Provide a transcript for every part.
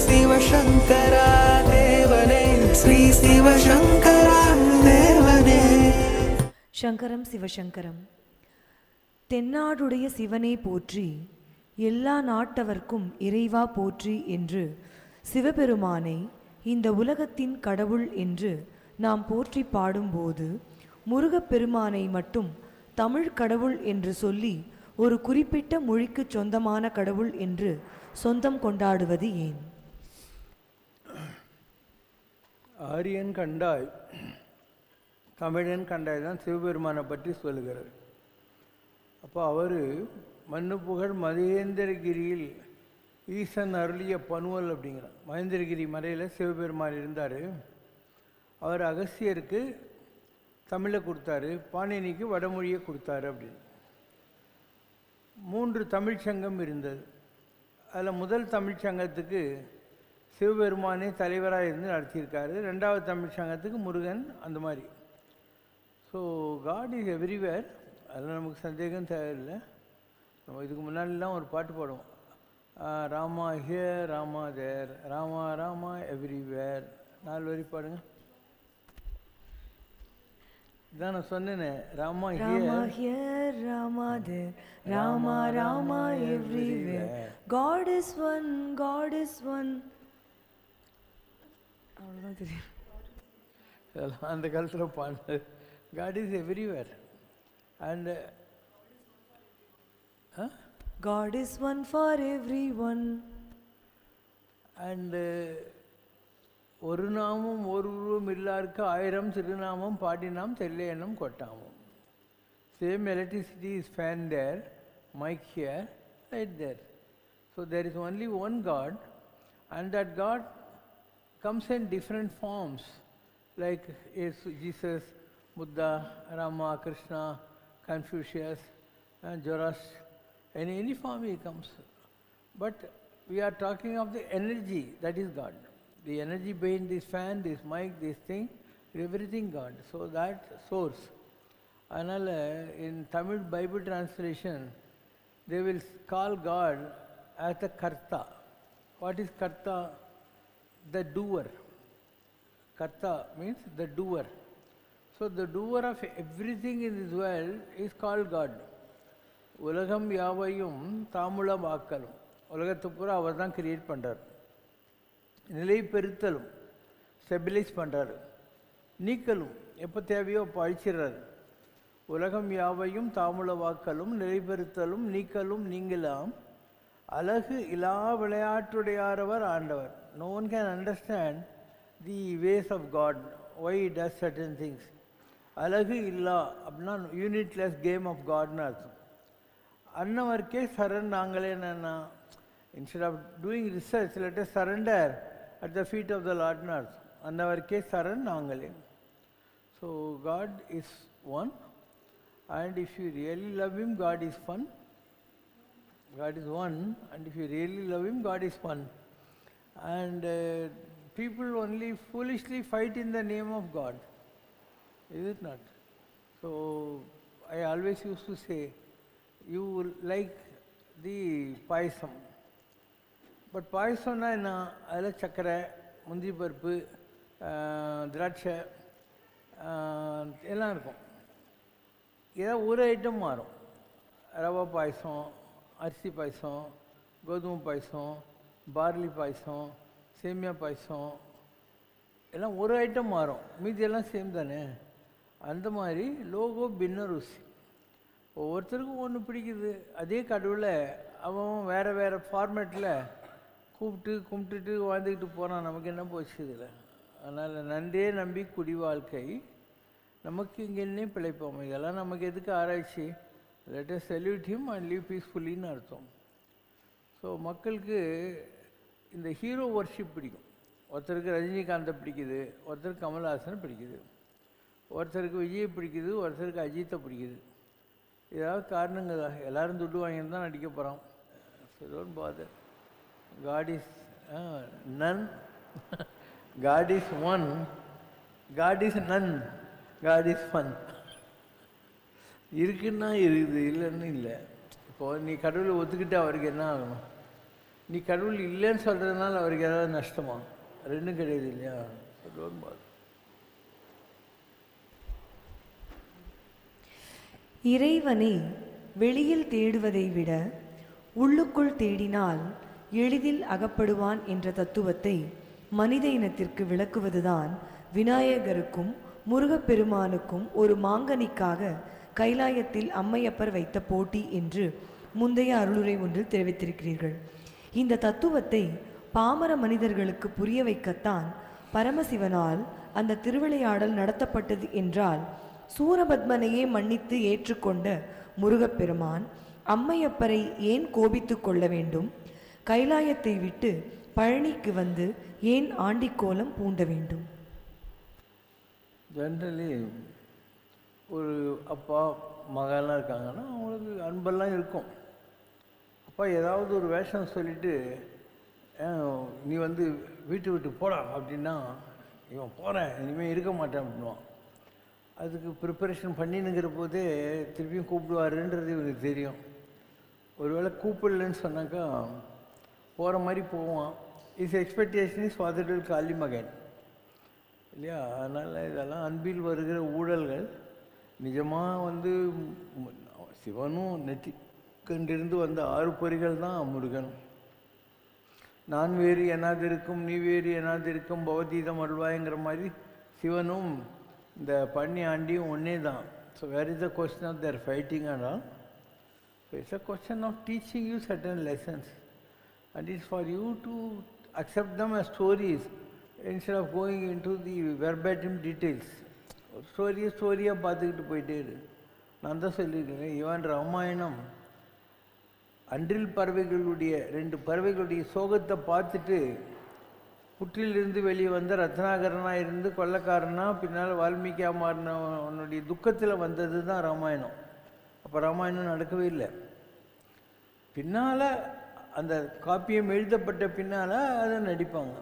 சிவசங்கரா தேவனே, ஸ்ரீ சிவசங்கரா தேவனே. சங்கரம் சிவசங்கரம். தென்னாடுடைய சிவனே போற்றி, எல்லா நாட்டவர்க்கும் இறைவா போற்றி என்று சிவபெருமானை இந்த உலகத்தின் கடவுள் என்று நாம் போற்றி பாடும்போது முருகப்பெருமானை மட்டும் தமிழ் கடவுள் என்று சொல்லி ஒரு குறிப்பிட்ட மொழிக்கு சொந்தமான கடவுள் என்று சொந்தம் கொண்டாடுவது ஏன்? ஆரியன் கண்டாய் தமிழன் கண்டாய் தான் சிவபெருமானை பற்றி சொல்லுகிறார். அப்போ அவர் மண்ணு புகழ் மகேந்திரகிரியில் ஈசன் அருளிய பனுவல் அப்படிங்கிறார். மகேந்திரகிரி மலையில் சிவபெருமான் இருந்தார். அவர் அகஸ்தியருக்கு தமிழை கொடுத்தாரு, பாணினிக்கு வடமொழியை கொடுத்தாரு. அப்படின்னு 3 தமிழ்ச்சங்கம் இருந்தது. அதில் முதல் தமிழ்ச்சங்கத்துக்கு சிவபெருமானே தலைவராக இருந்து நடத்தியிருக்காரு. 2வது தமிழ்ச்சங்கத்துக்கு முருகன். அந்த மாதிரி. So God is everywhere. அதில் நமக்கு சந்தேகம் தேவையில்லை. நம்ம இதுக்கு முன்னாடிலாம் ஒரு பாட்டு பாடுவோம், Rama here Rama there, Rama Rama everywhere. 4 வரி பாடுங்க. இதான் நான் சொன்னேனே, Rama here Rama there, Rama Rama everywhere, God is one, God is one. அவ்வளோதான் தெரியும். அந்த காலத்தில் பாடு. God is everywhere. And God is one for everyone. And ஒரு நாமம் ஒரு உருவம் இல்லாருக்கு 1000 திருநாமம் பாடினாம் தெல்லை எண்ணம் கொட்டாமம். Same electricity is fan there, mic here, right there. So there is only one God, and that God comes in different forms, like Jesus, Buddha, Rama, Krishna, Confucius, and Zoroaster. In any form he comes. But we are talking of the energy, that is God. The energy behind this fan, this mic, this thing, everything God. So that source. Anal in Tamil Bible translation, they will call God as the Karta. What is Karta? The doer. Karta means the doer. So the doer of everything in this world is called God. உலகம் யாவையும் தாமுளமாக்கலும். உலகத்தை பூரா அவர் தான் create பண்ணுறார். நிலை பெருத்தலும், stabilise பண்ணுறாரு. நீக்கலும், எப்போ தேவையோ அப்போ அழிச்சிடுறாரு. உலகம் யாவையும் தாமுளவாக்கலும் நிலைபெறுத்தலும் நீக்கலும் நீங்களாம் அழகு இலா விளையாட்டுடையாரவர் ஆண்டவர். No one can understand the ways of God, why he does certain things. அழகு இல்லா அப்படின்னா யூனிட்லெஸ் கேம் ஆஃப் காட்னு அர்த்தம். அன்னவர்க்கே சரண் நாங்களே என்னன்னா, instead of doing research, let us surrender at the feet of the Lord ன்னு அர்த்தம். அன்னவர்க்கே சரண் நாங்களே. So God is one, and if you really love him, God is fun. God is one, and if you really love him, God is fun. And people only foolishly fight in the name of God. Is it not? So I always used to say, you like the payasam. But பாயசம்னா என்ன? அதில் சர்க்கரை, முந்திரி பருப்பு, திராட்சை எல்லாம் இருக்கும். ஏதாவது ஒரு ஐட்டம் மாறும். ரவா பாயசம், அரிசி பாயசம், கோதுமை பாயசம், பார்லி பாயசம், சேமியா பாயசம், எல்லாம் ஒரு ஐட்டம் மாறும். மீதி எல்லாம் சேம் தானே. அந்த மாதிரி லோகோ பின்ன ருசி. ஒவ்வொருத்தருக்கும் ஒன்று பிடிக்குது. அதே கடவுளை அவன் வேறு வேறு ஃபார்மேட்டில் கூப்பிட்டு கும்பிட்டுட்டு வாழ்ந்துக்கிட்டு போகிறான். நமக்கு என்ன போச்சு இதில்? அதனால் நன்றே நம்பி குடி வாழ்க்கை, நமக்கு இங்கேன்னே பிழைப்போம். இதெல்லாம் நமக்கு எதுக்கு ஆராய்ச்சி? Let us salute him and live பீஸ்ஃபுல்லின்னு அர்த்தம். ஸோ மக்களுக்கு இந்த ஹீரோ வர்ஷிப் பிடிக்கும். ஒருத்தருக்கு ரஜினிகாந்தை பிடிக்குது, ஒருத்தருக்கு கமல்ஹாசனை பிடிக்குது, ஒருத்தருக்கு விஜய் பிடிக்குது, ஒருத்தருக்கு அஜித்தை பிடிக்குது. ஏதாவது காரணங்க தான். எல்லோரும் துட்டு வாங்கிட்டு தான் நடிக்க போகிறோம். So don't father. God is none. God is one. God is none. God is fun. இருக்குன்னா இருக்குது, இல்லைன்னு இல்லை. இப்போது நீ கடவுளை ஒத்துக்கிட்டு அவருக்கு என்ன ஆகணும்? நீ கடவுள் இல்லைன்னு சொல்கிறதுனால அவருக்கு ஏதாவது நஷ்டமா? ரெண்டும் கிடையாது இல்லையா? இறைவனை வெளியில் தேடுவதை விட உள்ளுக்குள் தேடினால் எளிதில் அகப்படுவான் என்ற தத்துவத்தை மனித இனத்திற்கு விளக்குவதுதான் விநாயகருக்கும் முருகப்பெருமானுக்கும் ஒரு மாங்கனிக்காக கைலாயத்தில் அம்மையப்பர் வைத்த போட்டி என்று முந்தைய அருளுரை ஒன்றில் தெரிவித்திருக்கிறீர்கள். இந்த தத்துவத்தை பாமர மனிதர்களுக்கு புரிய வைக்கத்தான் பரமசிவனால் அந்த திருவிளையாடல் நடத்தப்பட்டது என்றால், சூரபத்மனையே மன்னித்து ஏற்றுக்கொண்ட முருகப்பெருமான் அம்மையப்பரை ஏன் கோபித்து கொள்ள வேண்டும்? கைலாயத்தை விட்டு பழனிக்கு வந்து ஏன் ஆண்டிக்கோலம் பூண்ட வேண்டும்? ஜென்ரலி ஒரு அப்பா மகெல்லாம் இருக்காங்கன்னா அவங்களுக்கு அன்பெல்லாம் இருக்கும். அப்பா ஏதாவது ஒரு வேஷம் சொல்லிவிட்டு நீ வந்து வீட்டு விட்டு போடா அப்படின்னா இவன் போகிறேன் இனிமேல் இருக்க மாட்டேன் அப்படின்வான். அதுக்கு ப்ரிப்பரேஷன் பண்ணினுங்கிற போதே திருப்பியும் கூப்பிடுவாருன்றது இவனுக்கு தெரியும். ஒருவேளை கூப்பிடலன்னு சொன்னாக்கா போகிற மாதிரி போவான். Is expectation is father will call him again இல்லையா? அதனால் இதெல்லாம் அன்பில் வருகிற ஊழல்கள். நிஜமாக வந்து சிவனும் நெற்றி கண்டிருந்து வந்த 6 பொறிகள் தான் முருகன். நான் வேறு எனாது இருக்கும், நீ வேறு எனாது இருக்கும், பவதீதம் அருள்வாய்ங்கிற மாதிரி சிவனும் இந்த பண்ணி ஆண்டியும் ஒன்றே தான். So where is the question of their fighting and all. So it's a question of teaching you certain lessons and it's for you to accept them as stories instead of going into the verbatim details. ஸ்டோரியாக பார்த்துக்கிட்டு போயிட்டே இரு. நான் தான் சொல்லியிருக்கேன், even Ramayanam அன்றில் பறவைகளுடைய 2 பறவைகளுடைய சோகத்தை பார்த்துட்டு புற்றிலிருந்து வெளியே வந்த ரத்னாகரனாக இருந்து கொள்ளக்காரனா பின்னால் வால்மீகியாக மாறினவனுடைய துக்கத்தில் வந்தது தான் ராமாயணம். அப்போ ராமாயணம் நடக்கவே இல்லை. பின்னால் அந்த காப்பியம் எழுதப்பட்ட பின்னால் அதை நடிப்பாங்க.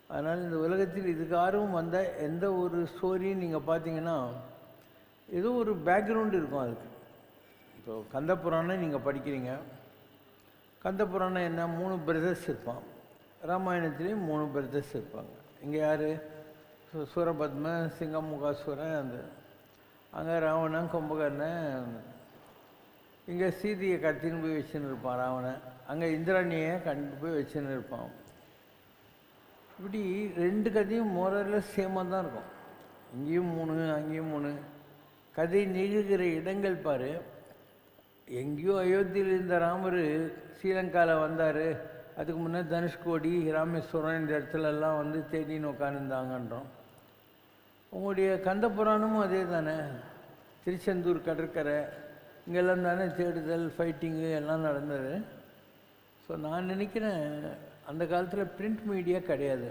அதனால் இந்த உலகத்தில் இதுக்கு ஆர்வம் வந்த எந்த ஒரு ஸ்டோரியும் நீங்கள் பார்த்தீங்கன்னா ஏதோ ஒரு பேக்ரவுண்டு இருக்கும் அதுக்கு. இப்போ கந்த புராணம் நீங்கள் படிக்கிறீங்க. கந்த புராணம் என்ன, 3 பிரதர்ஸ் இருப்பான். ராமாயணத்துலேயும் 3 பிரதர்ஸ் இருப்பாங்க. இங்கே யார்? சூரபத்ம, சிங்கமுகாசுரன், அந்த அங்கே ராவணன், கும்பகர்ணன். இங்கே சீதையை கத்தின்னு போய் வச்சுன்னு இருப்பான் ராவணன். அங்கே இந்திராணியை கண்டு போய் வச்சுன்னு இருப்பான். இப்படி 2 கதையும் மோரலில் சேமாக தான் இருக்கும். இங்கேயும் 3 அங்கேயும் 3. கதை நிகழ்கிற இடங்கள் பாரு. எங்கேயோ அயோத்தியில் இருந்த ராமர் ஸ்ரீலங்காவில் வந்தார். அதுக்கு முன்னே தனுஷ்கோடி, ராமேஸ்வரம் இந்த இடத்துலலாம் வந்து தேடின்னு உட்காந்துருந்தாங்கன்றோம். உங்களுடைய கந்த புராணமும் அதே தானே. திருச்செந்தூர் கடற்கரை இங்கெல்லாம் தானே தேடுதல், ஃபைட்டிங்கு எல்லாம் நடந்தது. ஸோ நான் நினைக்கிறேன் அந்த காலத்தில் பிரிண்ட் மீடியா கிடையாது.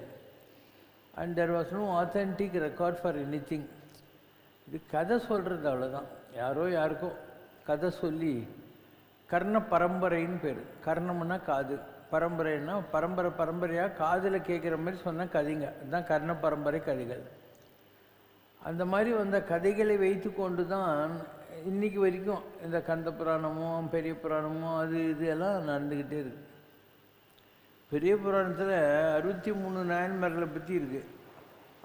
And there was no authentic record for anything. இது கதை சொல்கிறது அவ்வளோதான். யாரோ யாருக்கோ கதை சொல்லி கர்ண பரம்பரைன்னு பேர். கர்ணம்னா காது, பரம்பரைன்னா பரம்பரையாக காதில் கேட்குற மாதிரி சொன்ன கதைங்க. அதுதான் கர்ண பரம்பரை கதைகள். அந்த மாதிரி வந்த கதைகளை வைத்து கொண்டு தான் இன்றைக்கி வரைக்கும் இந்த கந்த புராணமும் பெரிய புராணமும் அது இது எல்லாம் நடந்துக்கிட்டே இருக்குது. பெரிய புராணத்தில் 63 நாயன்மார்களை பற்றி இருக்குது.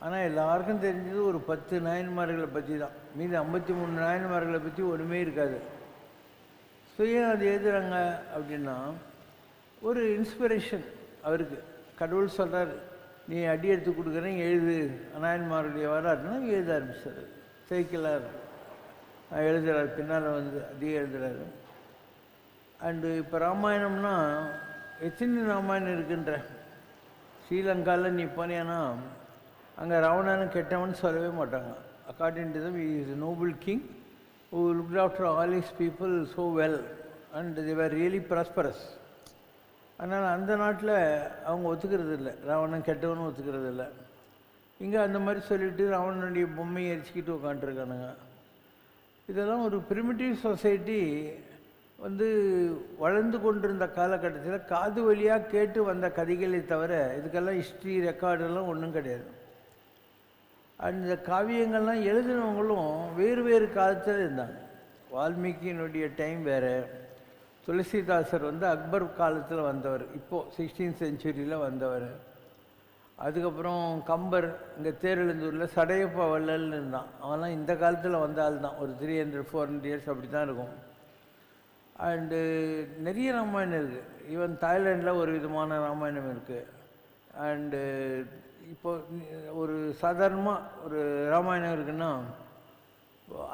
ஆனால் எல்லாருக்கும் தெரிஞ்சது ஒரு 10 நாயன்மார்களை பற்றி தான். மீது 53 நாயன்மார்களை பற்றி ஒன்றுமே இருக்காது. ஸோ ஏன் அது எழுதுகிறாங்க அப்படின்னா ஒரு இன்ஸ்பிரேஷன் அவருக்கு. கடவுள் சொல்கிறார், நீ அடி எடுத்து கொடுக்குறேன் எழுது, நாயன்மாருடைய வரலாறுனா எழுத ஆரம்பிச்சார். சைக்கிளார் எழுதுகிறார், பின்னால் வந்து அதிகம் எழுதுகிறாரு. அண்டு இப்போ ராமாயணம்னா எத்தனை ராமாயணம் இருக்குன்ற. ஸ்ரீலங்காவில் நீ போனேன்னா அங்கே ராவணன் கெட்டவன் சொல்லவே மாட்டாங்க. According to them, he is a noble king who looked after all his people so well and they were really prosperous. அதனால் அந்த நாட்டில் அவங்க ஒத்துக்கிறது இல்லை, ராவணன் கெட்டவனும் ஒத்துக்கிறது இல்லை. இங்கே அந்த மாதிரி சொல்லிவிட்டு ராவணனுடைய பொம்மையை எரிச்சிக்கிட்டு உட்காந்துருக்கானுங்க. இதெல்லாம் ஒரு ப்ரிமிட்டிவ் சொசைட்டி வந்து வளர்ந்து கொண்டிருந்த காலகட்டத்தில் காது வழியாக கேட்டு வந்த கதைகளை தவிர இதுக்கெல்லாம் ஹிஸ்ட்ரி ரெக்கார்டெல்லாம் ஒன்றும் கிடையாது. அந்த காவியங்கள்லாம் எழுதினவங்களும் வேறு வேறு காலத்தில் இருந்தாங்க. வால்மீகியினுடைய டைம் வேறு, துளசிதாசர் வந்து அக்பர் காலத்தில் வந்தவர், இப்போது 16th century வந்தவர். அதுக்கப்புறம் கம்பர் இங்கே தேரெழுந்தூரில் சடையப்பா வள்ளல்னு இருந்தான், அவன்லாம் இந்த காலத்தில் வந்த ஆள் தான், ஒரு 300-400 years அப்படி தான் இருக்கும். அண்டு நிறைய ராமாயணம் இருக்குது. ஈவன் தாய்லாண்டில் ஒரு விதமான ராமாயணம் இருக்குது. அண்டு இப்போ ஒரு சாதாரணமாக ஒரு ராமாயணம் இருக்குன்னா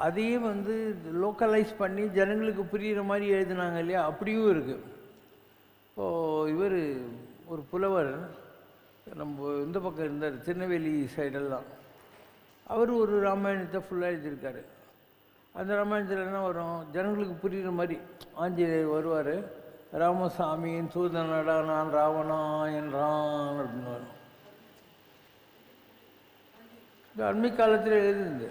அதையே வந்து லோக்கலைஸ் பண்ணி ஜனங்களுக்கு புரிகிற மாதிரி எழுதினாங்க இல்லையா, அப்படியும் இருக்குது. இப்போது இவர் ஒரு புலவர் நம்ம இந்த பக்கம் இருந்தார், திருநெல்வேலி சைடெல்லாம், அவர் ஒரு ராமாயணத்தை ஃபுல்லாக எழுதியிருக்காரு. அந்த ராமாயணத்தில் என்ன வரும், ஜனங்களுக்கு புரிகிற மாதிரி ஆஞ்சநேயர் வருவார், ராமசாமியின் தூதனடா நான் ராவணா என்றான் அப்படின்னு வரும். இந்த அண்மை காலத்தில் எழுதுது.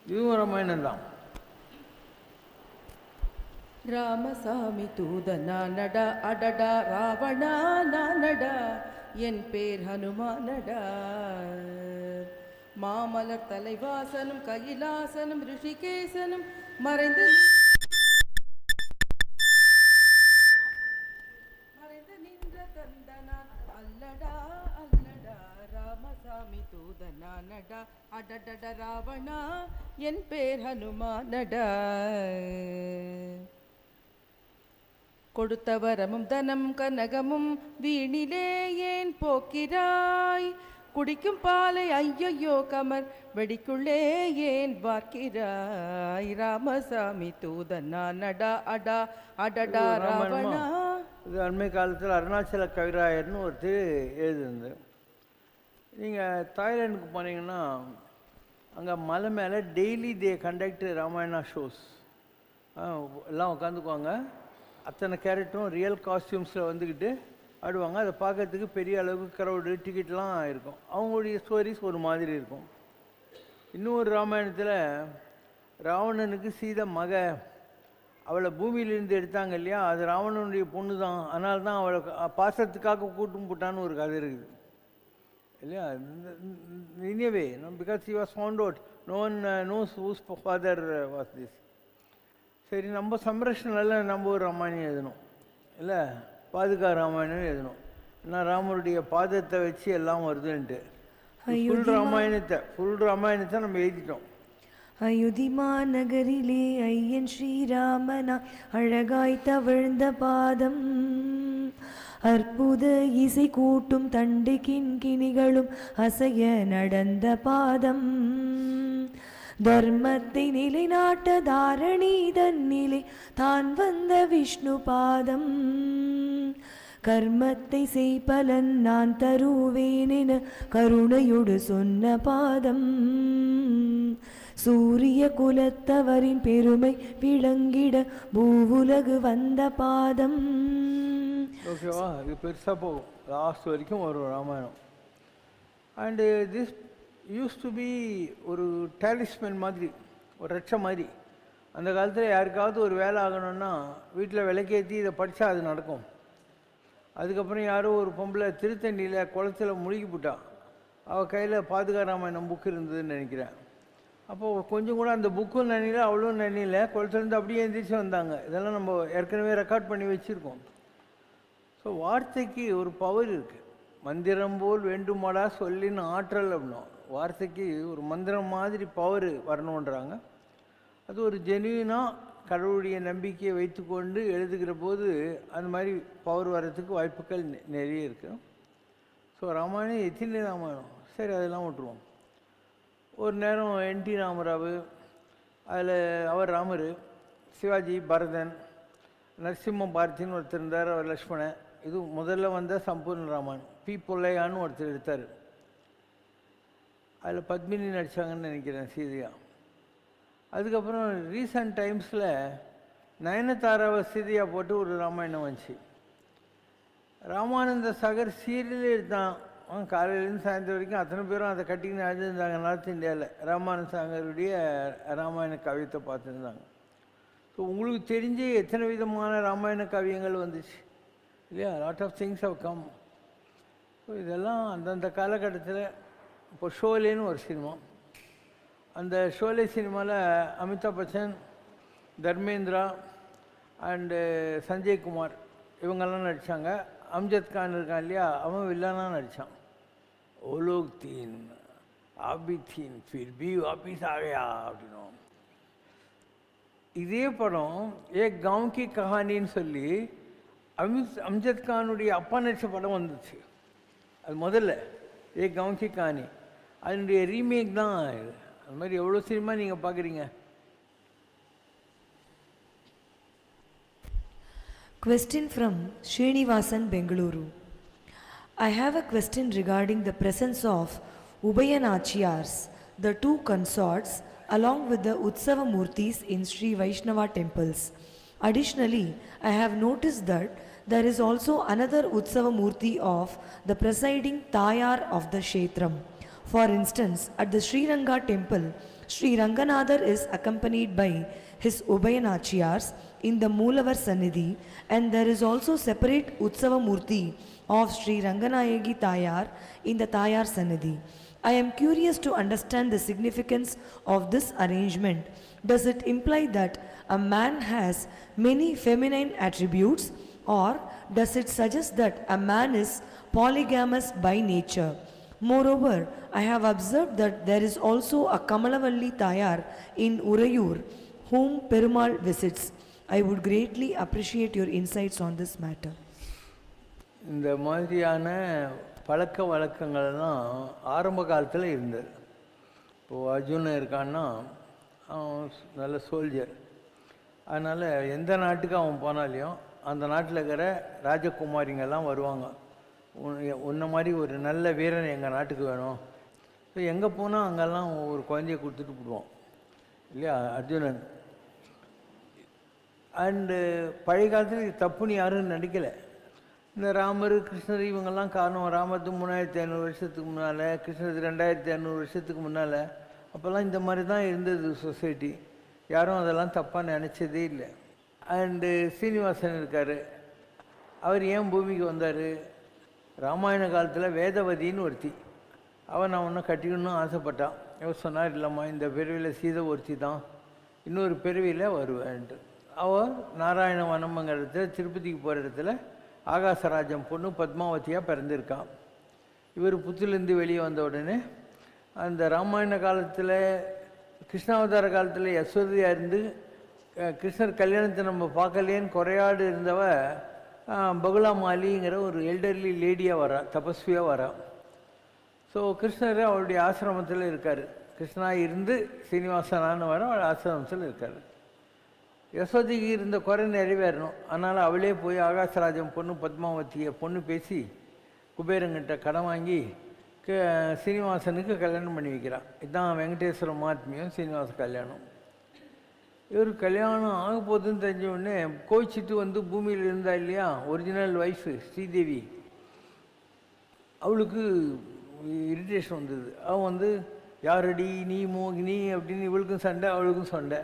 இதுவும் ராமாயணம் தான். ராமசாமி தூதனா நடா அடடா ராவணா நானடா என் பேர் ஹனுமானடா. மாமலர் தலைவாசனும் கைலாசனும் ரிஷிகேசனும் மறைந்து நின்ற கந்தனான் அல்லடா அல்லடா. ராமசாமி தூதனா நடா அடடட ராவணா என் பேர் ஹனுமானடா. கொடுத்த வரமும் தனம் கனகமும் வீணிலே ஏன் போக்கிறாய், குடிக்கும் பாலை ஐயையோ கமர் வெடிக்குள்ளே ஏன் பார்க்கிறாய். ராமசாமி தூதனா நடா அடா அடடா ராவணா. இது அண்மை காலத்தில் அருணாச்சல கவிராயர்னு ஒருத்தர் எழுதுந்து. நீங்கள் தாய்லாண்டுக்கு போனீங்கன்னா அங்கே மலை மேலே டெய்லி தே கண்டக்ட் ராமாயணா ஷோஸ். எல்லாம் உட்காந்துக்குவாங்க, அத்தனை கேரக்டரும் ரியல் காஸ்டியூம்ஸில் வந்துக்கிட்டு ஆடுவாங்க. அதை பார்க்கறதுக்கு பெரிய அளவுக்கு க்ரௌடு, டிக்கெட்லாம் இருக்கும். அவங்களுடைய ஸ்டோரிஸ் ஒரு மாதிரி இருக்கும். இன்னொரு ராமாயணத்தில் ராவணனுக்கு சீதை மக, அவளை பூமியிலேருந்து எடுத்தாங்க இல்லையா, அது ராவணனுடைய பொண்ணு தான், அதனால தான் அவளை பாசத்துக்காக கூட்டும் போட்டான்னு ஒரு கதை இருக்குது இல்லையா. இனியவே because he was found out, no one knows whose father was this. சரி, நம்ம சம்ரட்சணையில் நம்ம ஒரு ராமாயணம் எழுதணும் இல்லை, பாதுகா ராமாயணம் எழுதணும். ஏன்னா ராமருடைய பாதத்தை வச்சு எல்லாம் வருதுன்ட்டு ஃபுல் ராமாயணத்தை நம்ம எழுதிட்டோம். அயுதிமா நகரிலே ஐயன் ஸ்ரீராமனா அழகாய் தவழ்ந்த பாதம், அற்புத இசை கூட்டும் தண்டு கிண்கிணிகளும் அசைய நடந்த பாதம், தர்மத்தை நிலைநாட்ட தாரணி தன்னிலை தான் வந்த விஷ்ணு பாதம், கர்மத்தை செய்பலன் நான் தருவேன் என கருணையோடு சொன்ன பாதம், சூரிய குலத்தவரின் பெருமை விளங்கிட பூவுலகு வந்த பாதம். ஓகேவா, இது பெருசாக போகும், லாஸ்ட் வரைக்கும் ஒரு Ramayanam. And this use to be ஒரு டேலிஸ்மேன் மாதிரி, ஒரு ரட்சை மாதிரி. அந்த காலத்தில் யாருக்காவது ஒரு வேலை ஆகணும்னா வீட்டில் விளக்கேற்றி இதை படித்தா அது நடக்கும். அதுக்கப்புறம் யாரோ ஒரு பொம்பளை திருத்தண்டியில் குளத்தில் முழுகி போட்டா, அவள் கையில் பாதுகா ராமாயணம் புக்கு இருந்ததுன்னு நினைக்கிறேன். அப்போது கொஞ்சம் கூட அந்த புக்கும் நினைல, அவளும் நினைல, குளத்துலேருந்து அப்படியே எழுந்திரிச்சு வந்தாங்க. இதெல்லாம் நம்ம ஏற்கனவே ரெக்கார்ட் பண்ணி வச்சுருக்கோம். ஸோ வார்த்தைக்கு ஒரு பவர் இருக்குது. மந்திரம் போல் வேண்டுமாடா சொல்லின்னு ஆற்றல் அப்படின்னா, வார்த்தைக்கு ஒரு மந்திரம் மாதிரி பவர் வரணுன்றாங்க. அது ஒரு ஜென்யூனாக கடவுளுடைய நம்பிக்கையை வைத்துக்கொண்டு எழுதுகிற போது அந்த மாதிரி பவர் வர்றதுக்கு வாய்ப்புகள் நிறைய இருக்குது. ஸோ ராமாயணம் எத்தனை ராமாயணம், சரி அதெல்லாம் விட்டுருவோம். ஒரு நேரம் என்டி ராமராவ், அதில் அவர் ராமர், சிவாஜி பரதன், நரசிம்ம பாரதின்னு ஒருத்தர் இருந்தார், அவர் லக்ஷ்மணன். இது முதல்ல வந்த சம்பூர்ண ராமாயணம். பி பொல்லையான்னு ஒருத்தர் எடுத்தார். அதில் பத்மினி நடித்தாங்கன்னு நினைக்கிறேன் சீதையா. அதுக்கப்புறம் ரீசன்ட் டைம்ஸில் நயனதாராவை சீதையா போட்டு ஒரு ராமாயணம் வந்துச்சு. ராமானந்த சாகர் சீரியலே எடுத்தான், காலையிலேருந்து சாயந்தரம் வரைக்கும் அத்தனை பேரும் அதை கட்டிக்கின்னு அழுதுருந்தாங்க நார்த் இந்தியாவில். ராமானந்த சாகருடைய ராமாயண காவியத்தை பார்த்துருந்தாங்க. ஸோ உங்களுக்கு தெரிஞ்சு எத்தனை விதமான ராமாயண காவியங்கள் வந்துச்சு இல்லையா, lot of things have come. So இதெல்லாம் அந்தந்த காலகட்டத்தில் இப்போ ஷோலேன்னு ஒரு சினிமா, அந்த ஷோலே சினிமாவில் அமிதாப் பச்சன், தர்மேந்திரா அண்டு சஞ்சய் குமார் இவங்கெல்லாம் நடித்தாங்க. அம்ஜத் கான் இருக்கான் இல்லையா, அவன் வில்லனாக நடித்தான். ஓ லோக் தீன் ஆபி தீன் ஃபிர் பி வாபிஸ் ஆகையா அப்படின்னும். இதே படம் ஏக் காவ் கி கஹானின்னு சொல்லி அம்ஜத் கானுடைய அப்பா நடித்த படம் வந்துச்சு. அது முதல்ல ஏக் காவ் கி கஹானி, அதனுடைய ரீமேக் தான் இது. அது மாதிரி எவ்வளோ சினிமா நீங்கள் பார்க்குறீங்க. Question from Srinivasan, Bengaluru. I have a question regarding the presence of Ubayanachiyars, the two consorts, along with the Utsava Murtis in Sri Vaishnava temples. Additionally, I have noticed that there is also another Utsava Murti of the presiding Tayar of the Kshetram. For instance, at the Sri Ranga temple, Sri Ranganather is accompanied by his Ubayanachiyars in the Moolavar Sannidhi, and there is also separate Utsava Murti of Sri Ranganayagi Tayar in the Tayar Sannidhi. I am curious to understand the significance of this arrangement. Does it imply that a man has many feminine attributes, or does it suggest that a man is polygamous by nature? Moreover, I have observed that there is also a Kamalavalli Tayar in Urayur whom Perumal visits. I would greatly appreciate your insights on this matter. இந்த மாதிரியான பழக்க வழக்கங்கள்லாம் ஆரம்ப காலத்தில் இருந்தது. இப்போது அர்ஜுனன் இருக்கான்னா அவன் நல்ல சோல்ஜர், அதனால் எந்த நாட்டுக்கு அவன் போனாலையும் அந்த நாட்டில் இருக்கிற ராஜகுமாரிங்கெல்லாம் வருவாங்க. உன்ன மாதிரி ஒரு நல்ல வீரன் எங்கள் நாட்டுக்கு வேணும். ஸோ எங்கே போனால் அங்கெல்லாம் ஒரு குழந்தைய கொடுத்துட்டு போடுவோம் இல்லையா அர்ஜுனன். அண்டு பழைய காலத்தில் இது தப்புன்னு யாரும் நினைக்கலை. இந்த ராமர் கிருஷ்ணர் இவங்கெல்லாம் காரணம். ராமத்துக்கு 3500 வருஷத்துக்கு முன்னால், கிருஷ்ணருக்கு 2500 வருஷத்துக்கு முன்னால், அப்போல்லாம் இந்த மாதிரி தான் இருந்தது சொசைட்டி. யாரும் அதெல்லாம் தப்பாக நினச்சதே இல்லை. அண்டு சீனிவாசன் இருக்கார், அவர் ஏன் பூமிக்கு வந்தார்? ராமாயண காலத்தில் வேதவதின்னு ஒருத்தி, அவன் நான் ஒன்றும் கட்டிக்கணும்னு ஆசைப்பட்டான். அவர் சொன்னார், இல்லைம்மா இந்த பிறவியில் சீதை ஒருத்தி தான், இன்னொரு பிறவியில் வருவேன்ட்டு. அவர் நாராயண வனம்ங்கிற இடத்துல திருப்பதிக்கு போகிற இடத்துல ஆகாசராஜன் பொண்ணு பத்மாவதியாக பிறந்திருக்கான். இவர் புத்துலேருந்து வெளியே வந்த உடனே அந்த ராமாயண காலத்தில் கிருஷ்ணாவதார காலத்தில் யசோதையாக இருந்து கிருஷ்ணர் கல்யாணத்தை நம்ம பார்க்கலேன்னு குறையாடு இருந்தவ பகுலா மாலிங்கிற ஒரு எல்டர்லி லேடியாக வரா, தபஸ்வியாக வரா. ஸோ கிருஷ்ணர் அவருடைய ஆசிரமத்தில் இருக்கார். கிருஷ்ணா இருந்து சீனிவாசனான்னு வர அவள் ஆசிரமத்தில் இருக்கார். யசோதிக்கு இருந்த குறை நிறைவேறணும், அதனால் அவளே போய் ஆகாசராஜன் பொண்ணு பத்மாவதியை பொண்ணு பேசி குபேரங்கிட்ட கடன் வாங்கி சீனிவாசனுக்கு கல்யாணம் பண்ணி வைக்கிறான். இதுதான் வெங்கடேஸ்வர மாத்மியம், சீனிவாச கல்யாணம். இவர் கல்யாணம் ஆக போகுதுன்னு தெரிஞ்ச உடனே கோச்சிட்டு வந்து பூமியில் இருந்தா இல்லையா ஒரிஜினல் ஒய்ஃபு ஸ்ரீதேவி, அவளுக்கு இரிட்டேஷன் வந்தது. அவன் வந்து யாரடி நீ மோகினி அப்படின்னு இவளுக்கும் சண்டை அவளுக்கும் சண்டை.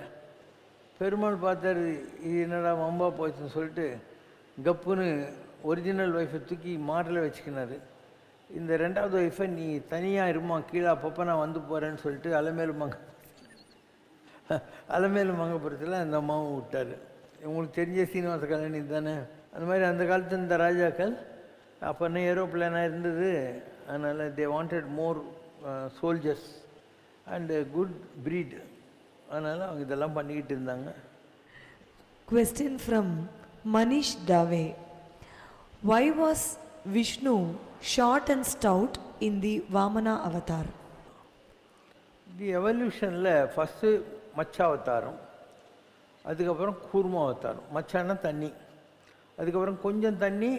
பெருமாள் பார்த்தாரு, இது என்னடா வம்பா போச்சுன்னு சொல்லிட்டு கப்புன்னு ஒரிஜினல் ஒய்ஃபை தூக்கி மாரில் வச்சுக்கினார். இந்த ரெண்டாவது ஒய்ஃபை நீ தனியாக இருமா, கீழே அப்பப்போ நான் வந்து போகிறேன்னு சொல்லிட்டு அலமேலு மங்கபுரத்தில் அந்த அம்மாவும் விட்டார். உங்களுக்கு தெரிஞ்ச சீனிவாச கல்யாணி தானே. அந்த மாதிரி அந்த காலத்தில் இந்த ராஜாக்கள் அப்போனா ஏரோப்ளேனாக இருந்தது, அதனால் they wanted more soldiers and good breed, அதனால் அவங்க இதெல்லாம் பண்ணிக்கிட்டு இருந்தாங்க. Question from Manish Dave. Why was Vishnu short and stout in the Vamana avatar? The எவல்யூஷனில் ஃபஸ்ட்டு மச்ச அவதாரம், அதுக்கப்புறம் கூர்ம அவதாரம். மச்சானா தண்ணி, அதுக்கப்புறம் கொஞ்சம் தண்ணி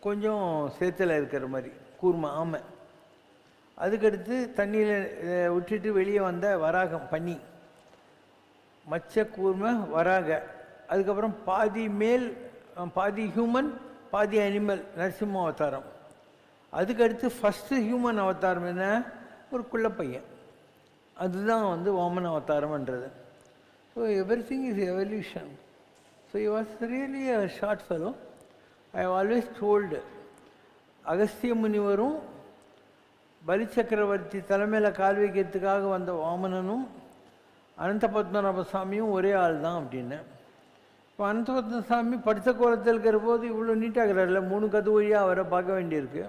கொஞ்சம் சேத்துல இருக்கிற மாதிரி கூர்ம ஆமை, அதுக்கடுத்து தண்ணியில் விட்டுட்டு வெளியே வந்த வராகம் பனி, மச்ச கூர்ம வராக, அதுக்கப்புறம் பாதி மேல் பாதி ஹியூமன் பாதி அனிமல் நரசிம்ம அவதாரம். அதுக்கடுத்து ஃபஸ்ட்டு ஹியூமன் அவதாரம் என்ன, ஒரு குள்ளப்பையன், அதுதான் வந்து வாமன அவதாரம்ன்றது. So everything is evolution. So he was really a short fellow. I have always told Agastya முனிவரும் பலி சக்கரவர்த்தி தலைமையில் கால் வைக்கிறதுக்காக வந்த வாமனனும் அனந்த பத்மநாப சாமியும் ஒரே ஆள் தான் அப்படின்னு. இப்போ அனந்த பத்மசாமி படுத்த கோலத்தில் இருக்கிற போது இவ்வளோ நீட்டாகிறார்ல, 3 கது வழியாக அவரை பார்க்க வேண்டியிருக்கு.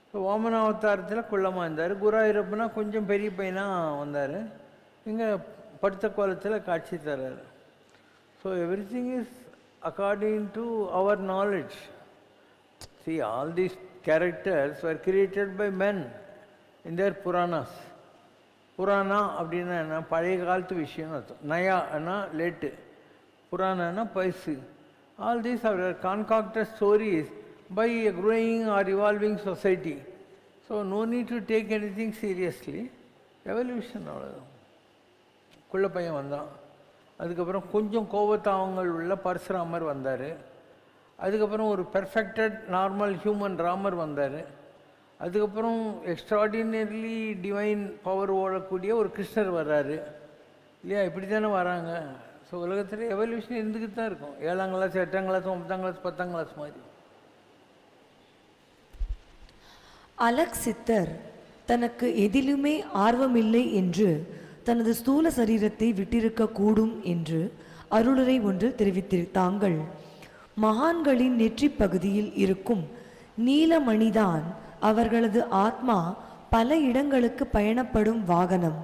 இப்போ வாமனாவதாரத்தில் குள்ளமாக இருந்தார். குருவாயூரப்பனா கொஞ்சம் பெரிய பையனாக வந்தார். இங்கே படுத்த கோலத்தில் காட்சி தர்றார். So everything is according to அவர் knowledge. See, all these characters were created by men in their Puranas. Purana அப்படின்னா என்ன? பழைய காலத்து விஷயம்னு அர்த்தம். நயானா லேட்டு, புராணானா பைசு. All these are concocted stories by a growing or evolving society. So no need to take anything seriously. Evolution அவ்வளோதான். குள்ள பையன் வந்தான். அதுக்கப்புறம் கொஞ்சம் கோபத்தாவங்கள் உள்ள பரசுராமர் வந்தார். அதுக்கப்புறம் ஒரு பெர்ஃபெக்டட் நார்மல் ஹியூமன் ராமர் வந்தார். அதுக்கப்புறம் எக்ஸ்ட்ராடினரிலி டிவைன் பவர் ஓடக்கூடிய ஒரு கிருஷ்ணர் வர்றாரு இல்லையா? இப்படி தானே வராங்க. ஸோ உலகத்தில் எவல்யூஷன் இருந்துக்கிட்டு தான் இருக்கும். 7ஆம் கிளாஸ் 8ஆம் கிளாஸ் 9ஆம் கிளாஸ் 10ஆம் கிளாஸ் மாதிரி. அலெக்ஸ் சித்தர் தனக்கு எதிலுமே ஆர்வமில்லை என்று தனது ஸ்தூல சரீரத்தை விட்டிருக்க கூடும் என்று அருளுரை ஒன்று தெரிவித்தாங்கள். மகான்களின் நெற்றி பகுதியில் இருக்கும் நீலமணிதான் அவர்களது ஆத்மா பல இடங்களுக்கு பயணப்படும் வாகனம்.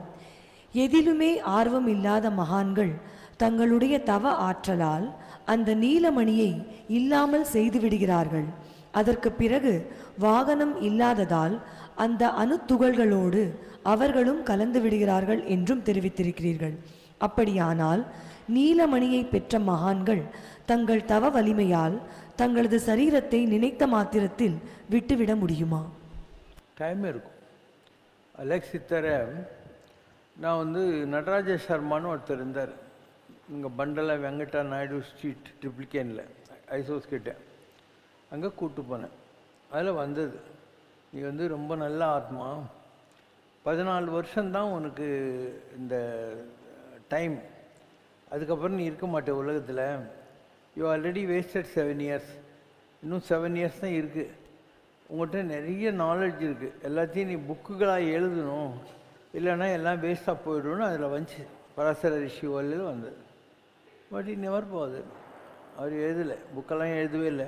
எதிலுமே ஆர்வம் இல்லாத மகான்கள் தங்களுடைய தவ ஆற்றலால் அந்த நீலமணியை இல்லாமல் செய்து விடுகிறார்கள். அதற்கு பிறகு வாகனம் இல்லாததால் அந்த அணுத்துகள்களோடு அவர்களும் கலந்து விடுகிறார்கள் என்றும் தெரிவித்திருக்கிறீர்கள். அப்படியானால் நீலமணியை பெற்ற மகான்கள் தங்கள் தவ வலிமையால் தங்களது சரீரத்தை நினைத்த மாத்திரத்தில் விட்டுவிட முடியுமா? டைம் இருக்கும். அலெக்ஸ் சித்தரை நான் நடராஜ சர்மான்னு ஒருத்தர் இருந்தார். இங்கே பண்டல வெங்கடா நாயுடு ஸ்ட்ரீட் ட்ரிப்ளிகேனில் ஐசோஸ் கிட்ட அங்கே கூப்பிட்டு போனேன். அதில் வந்தது, நீ ரொம்ப நல்ல ஆத்மா, 14 வருஷம்தான் உனக்கு இந்த டைம், அதுக்கப்புறம் நீ இருக்க மாட்டே உலகத்தில். யூ ஆல்ரெடி வேஸ்டட் 7 இயர்ஸ், இன்னும் 7 இயர்ஸ் தான் இருக்குது. உங்கள்கிட்ட நிறைய நாலேஜ் இருக்குது, எல்லாத்தையும் நீ புக்குகளாக எழுதணும், இல்லைன்னா எல்லாம் வேஸ்ட்டாக போயிடும்னு அதில் வந்துச்சு. பராசர ரிஷி வழியில் வந்தது. பட் இ நெவர் போகுது. அவர் எழுதலை, புக்கெல்லாம் எழுதவே இல்லை.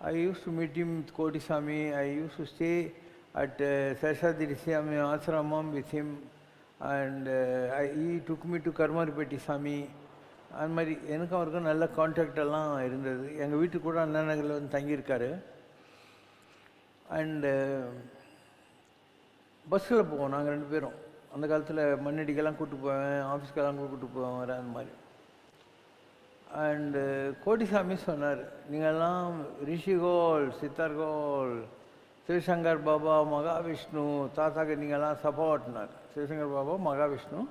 I used to meet him with Kodisami. I used to stay at Seshadri Rishyami Ashramam with him, and he took me to Karmaripeti Sami. அந்த மாதிரி எனக்கு அவருக்கும் நல்ல கான்டாக்ட் எல்லாம் இருந்தது. எங்கள் வீட்டுக்கு கூட அண்ணா நகரில் வந்து தங்கியிருக்காரு. அண்டு பஸ்ஸில் போவோம் நாங்கள் 2 பேரும். அந்த காலத்தில் மண்ணடிக்கெல்லாம் கூப்பிட்டு போவேன், ஆஃபீஸ்க்கெல்லாம் கூப்பிட்டு போவேன் வர அந்த மாதிரி. அண்டு கோடிசாமி சொன்னார், நீங்கள்லாம் ரிஷிகோல், சித்தர்கோல், சிவசங்கர் பாபா, மகாவிஷ்ணு, தாத்தாக்கு நீங்கள்லாம் சப்போர்ட்னார். சிவசங்கர் பாபா, மகாவிஷ்ணு,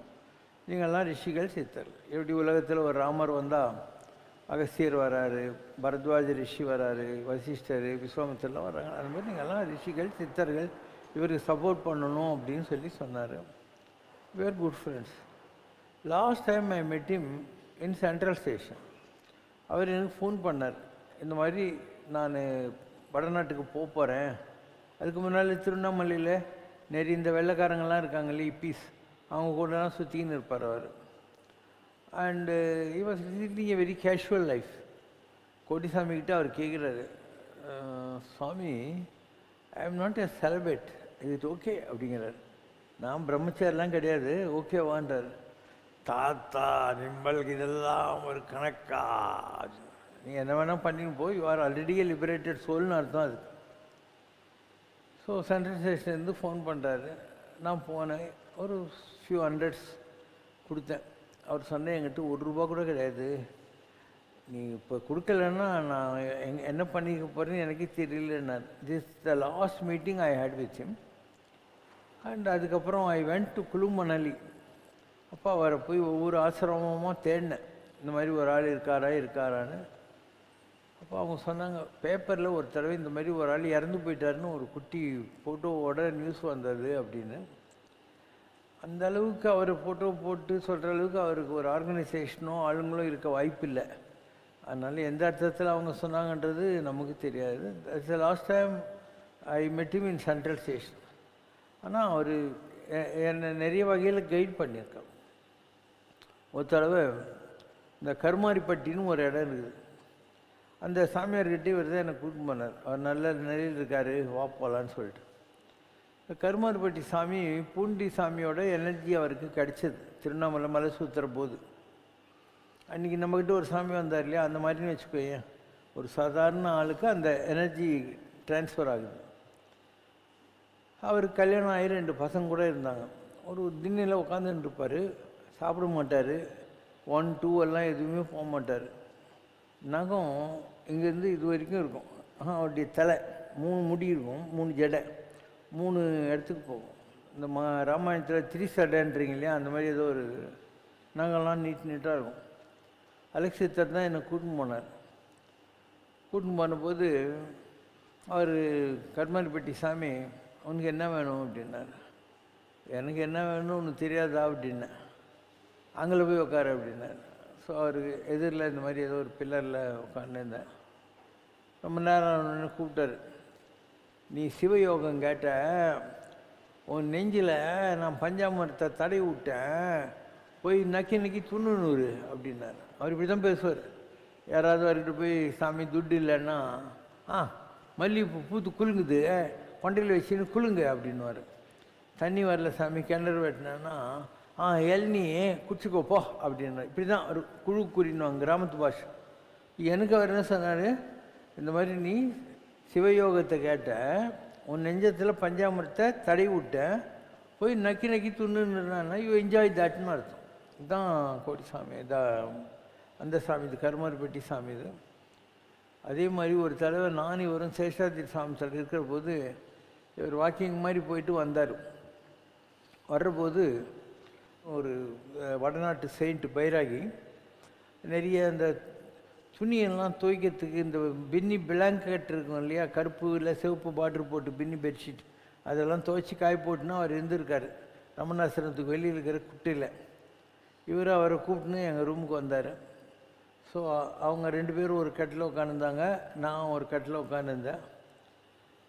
நீங்கள்லாம் ரிஷிகள், சித்தர். எப்படி உலகத்தில் ஒரு ராமர் வந்தால் அகஸ்தியர் வராரு, பரத்வாஜ ரிஷி வராரு, வசிஷ்டர், விஸ்வாமித்திரலாம் வர்றாங்க. அது மாதிரி நீங்கள்லாம் ரிஷிகள், சித்தர்கள், இவருக்கு சப்போர்ட் பண்ணணும் அப்படின்னு சொல்லி சொன்னார். we are good friends. Last time I met him in Central Station. அவர் எனக்கு ஃபோன் பண்ணார், இந்த மாதிரி நான் வடநாட்டுக்கு போகிறேன், அதுக்கு முன்னால் திருவண்ணாமலையில் நிறைய இந்த வெள்ளைக்காரங்கள்லாம் இருக்காங்களே இப்பீஸ், அவங்க கூடலாம் சுற்றின்னு இருப்பார் அவர். And he was leading a very casual life. கோடிசாமிக்கிட்ட அவர் கேட்குறாரு, Swami, I am not a celibate, இது ஓகே அப்படிங்கிறார். நான் பிரம்மச்சாரிலாம் கிடையாது, ஓகேவான்றார். தாத்தா நிம்மளுக்கு இதெல்லாம் ஒரு கணக்கா, நீ என்ன வேணால் பண்ணின்னு போய், you are already a liberated சோல்னு அர்த்தம் அது. ஸோ சென்ட்ரல் ஸ்டேஷன்லேருந்து ஃபோன் பண்ணுறாரு. நான் போனேன், ஒரு ஃபியூ ஹண்ட்ரட்ஸ் கொடுத்தேன். அவர் சொன்னேன், என்கிட்ட ₹1 கூட கிடையாது, நீ இப்போ கொடுக்கலன்னா நான் என்ன பண்ணிக்க போகிறேன்னு எனக்கே தெரியலன்னார். This the last meeting I had with him. And அதுக்கப்புறம் I went to Kullu Manali. அப்போ அவரை போய் ஒவ்வொரு ஆசிரமமாக தேடினேன், இந்த மாதிரி ஒரு ஆள் இருக்காரான்னு. அப்போ அவங்க சொன்னாங்க, பேப்பரில் ஒரு தடவை இந்த மாதிரி ஒரு ஆள் இறந்து போயிட்டாருன்னு ஒரு குட்டி ஃபோட்டோவோட நியூஸ் வந்தது அப்படின்னு. அந்த அளவுக்கு அவர் ஃபோட்டோ போட்டு சொல்கிற அளவுக்கு அவருக்கு ஒரு ஆர்கனைசேஷனோ ஆளுங்களும் இருக்க வாய்ப்பு இல்லை. அதனால் எந்த அர்த்தத்தில் அவங்க சொன்னாங்கன்றது நமக்கு தெரியாது. That's the last time I மெட் him இன் சென்ட்ரல் ஸ்டேஷன். ஆனால் அவர் என்னை நிறைய வகையில் கைட் பண்ணியிருக்கார். ஒரு தடவை இந்த கருமாரிப்பட்டின்னு ஒரு இடம் இருக்குது, அந்த சாமியார்கிட்டே இவர் தான் என்னை கூட்டின்னு போனார். அவர் நல்ல நிலையில் இருக்கார், வா போகலான்னு சொல்லிட்டு. இந்த கருமாரிப்பட்டி சாமி பூண்டி சாமியோட எனர்ஜி அவருக்கு கிடைச்சது திருவண்ணாமலை மலை சுற்றுற போது. அன்றைக்கி நம்மக்கிட்ட ஒரு சாமி வந்தார் இல்லையா, அந்த மாதிரின்னு வச்சுக்கோயேன், ஒரு சாதாரண ஆளுக்கு அந்த எனர்ஜி ட்ரான்ஸ்ஃபர் ஆகுது. அவருக்கு கல்யாணம் ஆகி 2 பசங்க கூட இருந்தாங்க. ஒரு திண்ணையில் உட்காந்துட்டு இருப்பார், சாப்பிட மாட்டார், 1, 2 எல்லாம் எதுவுமே போக மாட்டார். நகம் இங்கேருந்து இது வரைக்கும் இருக்கும். அவருடைய தலை 3 முடி இருக்கும், 3 ஜடை 3 இடத்துக்கு போகும். இந்த ராமாயணத்தில் 3 சடைன்றீங்க இல்லையா, அந்த மாதிரி ஏதோ ஒரு நகம்லாம் நீட்டாக இருக்கும். அலெக்சித்தர் தான் என்னை கூட்டின்னு போனார். கூட்டின்னு போனபோது அவர் கருமாரிப்பட்டி சாமி, உனக்கு என்ன வேணும் அப்படின்னார். எனக்கு என்ன வேணும்னு உனக்கு தெரியாதா அப்படின்னேன். அங்கே போய் உட்கார அப்படின்னார். ஸோ அவருக்கு எதிரில் இந்த மாதிரி ஏதோ ஒரு பில்லரில் உட்காந்துருந்தேன். ரொம்ப நேரம் கூப்பிட்டார். நீ சிவயோகம் கேட்ட, உன் நெஞ்சில் நான் பஞ்சாமிரத்தை தடவி விட்டேன், போய் நக்கி துண்ணுநூறு அப்படின்னார். அவர் இப்படி தான் பேசுவார். யாராவது அவர்கிட்ட போய் சாமி துட்டு இல்லைன்னா, மல்லிகைப்பூ பூத்து குலுங்குது, கொண்டையில் வச்சுன்னு குலுங்க அப்படின்வார். தண்ணி வரல சாமி, கிணறு வெட்டினேன்னா, இளநீ குடிச்சுக்கோ போ அப்படின்னா. இப்படி தான் ஒரு குழு குறின்னுவாங்க கிராமத்து பாஷை. எனக்கு அவர் என்ன சொன்னார், இந்த மாதிரி நீ சிவயோகத்தை கேட்ட, உன் நெஞ்சத்தில் பஞ்சாமிரத்தை தடவி விட்ட, போய் நக்கி துண்ணுன்னா யூ என்ஜாய் தட்னு அர்த்தம். இதுதான் கோடி சாமி, இதான் அந்த சாமி, இது கருமாரிப்பட்டி சாமி இது. அதே மாதிரி ஒரு தடவை நான் இவரும் சேஷாத்ரி சாமி சார் இருக்கிற போது இவர் வாக்கிங் மாதிரி போயிட்டு வந்தார். வர்றபோது ஒரு வடநாட்டு செயின்ட் பைராகி நிறைய அந்த துணியெல்லாம் துவைக்கிறதுக்கு இந்த பின்னி பிளாங்கெட் இருக்கும் இல்லையா, கருப்பு இல்லை சிவப்பு பார்டர் போட்டு பின்னி பெட்ஷீட், அதெல்லாம் துவைச்சி காய போட்டுன்னா அவர் இருந்திருக்கார் ரமணாசிரமத்துக்கு வெளியில் இருக்கிற குட்டையில். இவர் அவரை கூப்பிட்டுன்னு எங்கள் ரூமுக்கு வந்தார். ஸோ அவங்க 2 பேரும் ஒரு கட்டில் உட்காந்துருந்தாங்க, நான் ஒரு கட்டில் உட்காந்துருந்தேன்.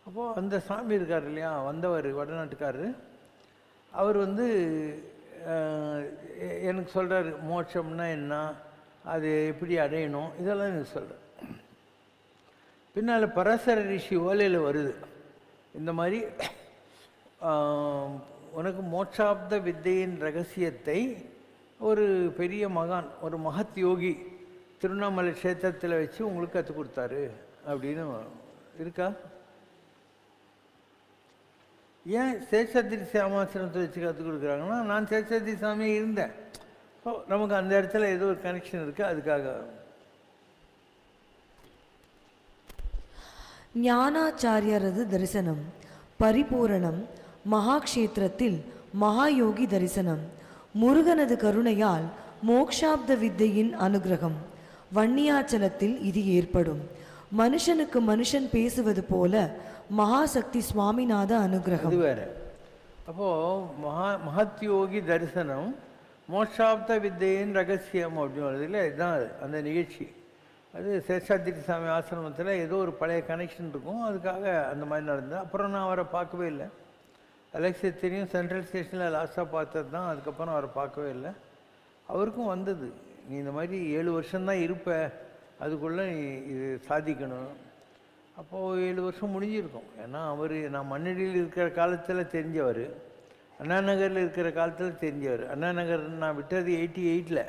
அப்போது அந்த சாமி இருக்கார் இல்லையா, வந்தவர் வடநாட்டுக்காரரு, அவர் எனக்கு சொல்கிறார் மோட்சம்னா என்ன, அது எப்படி அடையணும், இதெல்லாம் எனக்கு சொல்கிறேன். பின்னால் பராசர ரிஷி ஓலையில் வருது இந்த மாதிரி, உனக்கு மோட்சாப்த வித்தையின் ரகசியத்தை ஒரு பெரிய மகான், ஒரு மகத் யோகி திருவண்ணாமலை க்ஷேத்திரத்தில் வச்சு உங்களுக்கு கற்றுக் கொடுத்தாரு அப்படின்னு இருக்கா? ஏன் சேஷாத்ரி சாமாசிரமத்தை வச்சு கற்றுக் கொடுக்குறாங்கன்னா, நான் சேஷாத்ரி சாமியே இருந்தேன். ஸோ நமக்கு அந்த இடத்துல ஏதோ ஒரு கனெக்ஷன் இருக்குது, அதுக்காக. ஞானாச்சாரியரது தரிசனம் பரிபூரணம். மகாக்ஷேத்திரத்தில் மகாயோகி தரிசனம். முருகனது கருணையால் மோக்ஷாப்த வித்தையின் அனுகிரகம். வன்னியாச்சலத்தில் இது ஏற்படும். மனுஷனுக்கு மனுஷன் பேசுவது போல மகாசக்தி சுவாமிநாத அனுகிரகம். அது வேற. அப்போது மகத் யோகி தரிசனம் மோட்சாப்த வித்தையின் ரகசியம் அப்படின்னு வருது இல்லை, இதுதான் அந்த நிகழ்ச்சி. அது சேஷாத்ரி சாமி ஆசிரமத்தில் ஏதோ ஒரு பழைய கனெக்ஷன் இருக்கும், அதுக்காக அந்த மாதிரி நடந்தது. அப்புறம் நான் அவரை பார்க்கவே இல்லை. அலெக்ஸிக்கு தெரியும், சென்ட்ரல் ஸ்டேஷனில் லாஸ்ட்டாக பார்த்தது தான், அதுக்கப்புறம் அவரை பார்க்கவே இல்லை. அவருக்கும் வந்தது, நீ இந்த மாதிரி 7 வருஷம்தான் இருப்ப, அதுக்குள்ளே நீ இது சாதிக்கணும். அப்போது 7 வருஷம் முடிஞ்சிருக்கும். ஏன்னா நான் மண்ணடியில் இருக்கிற காலத்தில் தெரிஞ்சவர், அண்ணா நகரில் இருக்கிற காலத்தில் தெரிஞ்சவர். அண்ணா நகர் நான் விட்டது 88ல்.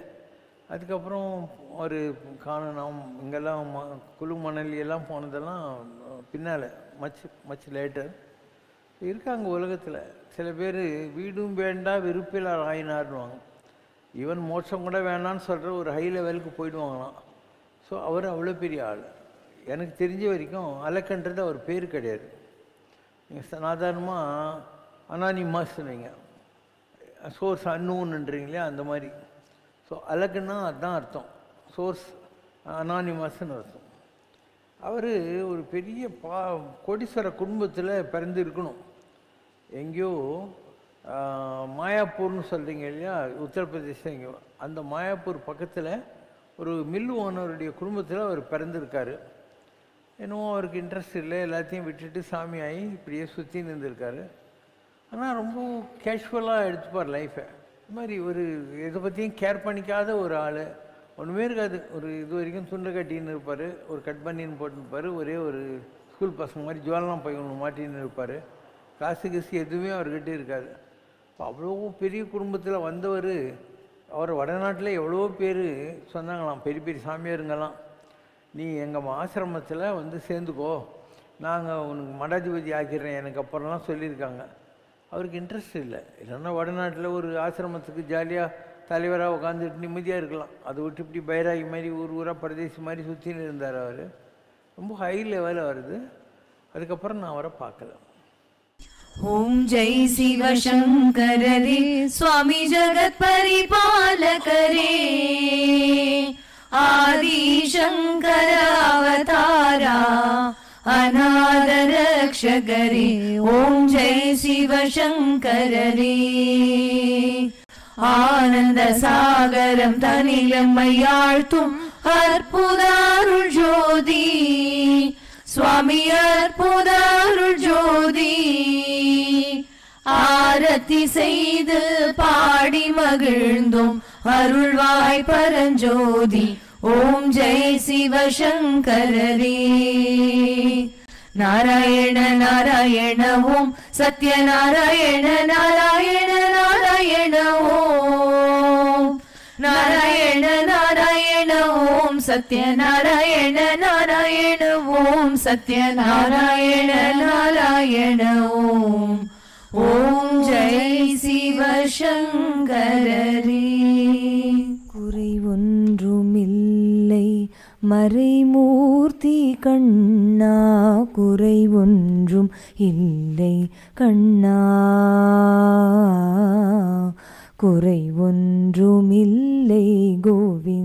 அதுக்கப்புறம் ஒரு காணணும் இங்கெல்லாம் குழு மணலியெல்லாம் போனதெல்லாம் பின்னால் மச் லேட்டர் இருக்காங்க உலகத்தில். சில பேர் வீடும் வேண்டா விருப்பில் ஆயினார்னுவாங்க. ஈவன் மோட்சம் கூட வேணான்னு சொல்கிற ஒரு ஹை லெவலுக்கு போயிடுவாங்களாம். ஸோ அவர் அவ்வளோ பெரிய ஆள். எனக்கு தெரிஞ்ச வரைக்கும் அலக்கன்றது அவர் பேர் கிடையாது. நீங்கள் சாதாரணமாக அனானிமஸ்ன்னுவீங்க, சோர்ஸ் அன்னூன்ன்றீங்களே அந்த மாதிரி. ஸோ அலக்குன்னா அதுதான் அர்த்தம், சோர்ஸ் அனானிமஸ்ன்னு அர்த்தம். அவர் ஒரு பெரிய கோடீஸ்வர குடும்பத்தில் பிறந்து இருக்கணும். எங்கேயோ மாயாப்பூர்னு சொல்கிறீங்க இல்லையா, உத்தரப்பிரதேசம், எங்கேயோ அந்த மாயாப்பூர் பக்கத்தில் ஒரு மில்லு ஓனருடைய குடும்பத்தில் அவர் பிறந்திருக்காரு. என்னவோ அவருக்கு இன்ட்ரெஸ்ட் இல்லை, எல்லாத்தையும் விட்டுட்டு சாமி ஆகி இப்படியே சுற்றி நின்றுருக்காரு. ஆனால் ரொம்ப கேஷுவலாக எடுத்துப்பார் லைஃப்பை. இது மாதிரி ஒரு இதை பற்றியும் கேர் பண்ணிக்காத ஒரு ஆள், ஒன்றுமே இருக்காது. ஒரு இது வரைக்கும் துண்டை கட்டின்னு இருப்பார், ஒரு கட் பண்ணின்னு போட்டுருப்பார், ஒரே ஒரு ஸ்கூல் பசங்க மாதிரி ஜுவல்லாம் போய் ஒன்று மாட்டின்னு இருப்பார். காசு கீசு எதுவுமே அவர்கிட்ட இருக்காது. இப்போ அவ்வளோ பெரிய குடும்பத்தில் வந்தவர். அவர் வடநாட்டில் எவ்வளோ பேர் சொன்னாங்களாம், பெரிய பெரிய சாமியாருங்கெல்லாம், நீ எங்கள் ஆசிரமத்தில் வந்து சேர்ந்துக்கோ, நாங்கள் உனக்கு மடாதிபதி ஆக்கிடுறேன் எனக்கு அப்புறம்லாம் சொல்லியிருக்காங்க. அவருக்கு இன்ட்ரெஸ்ட் இல்லை. இல்லைன்னா வடநாட்டில் ஒரு ஆசிரமத்துக்கு ஜாலியாக தலைவராக உட்காந்துட்டு நிம்மதியாக இருக்கலாம். அதை விட்டு இப்படி பைராகி மாதிரி ஊர் ஊராக பரதேசி மாதிரி சுற்றின்னு இருந்தார். அவர் ரொம்ப ஹை லெவலில் வருது. அதுக்கப்புறம் நான் அவரை பார்க்கல. ஓம் ஜெய் சிவ சங்கரரே சுவாமி ஜகத் பரிபாலகரே ஆதி சங்கர அவதாரா அநாத ரக்ஷகரே. ஓம் ஜெய் சிவ சங்கரரே ஆனந்த சாகரம் தனிலம்மையாழ்த்தும் அற்புதாருள் ஜோதி சுவாமி அற்புதாருள் ஜோதி. ஆரத்தி செய்து பாடி மகிழ்ந்தோம் அருள்வாய் பரஞ்சோதி. ஓம் ஜெய் சிவ சங்கரரே. நாராயண நாராயண ஓம் சத்யநாராயண நாராயண நாராயண ஓம் நாராயண நாராயண ஓம் சத்யநாராயண நாராயண ஓம் சத்யநாராயண நாராயண ஓம். ஓம் ஜெய் சிவ சங்கரரே. குறை ஒன்றுமில்லை மறைமூர்த்தி கண்ணா, குறை ஒன்றும் இல்லை கண்ணா, குறை ஒன்றுமில்லை கோவிந்தா.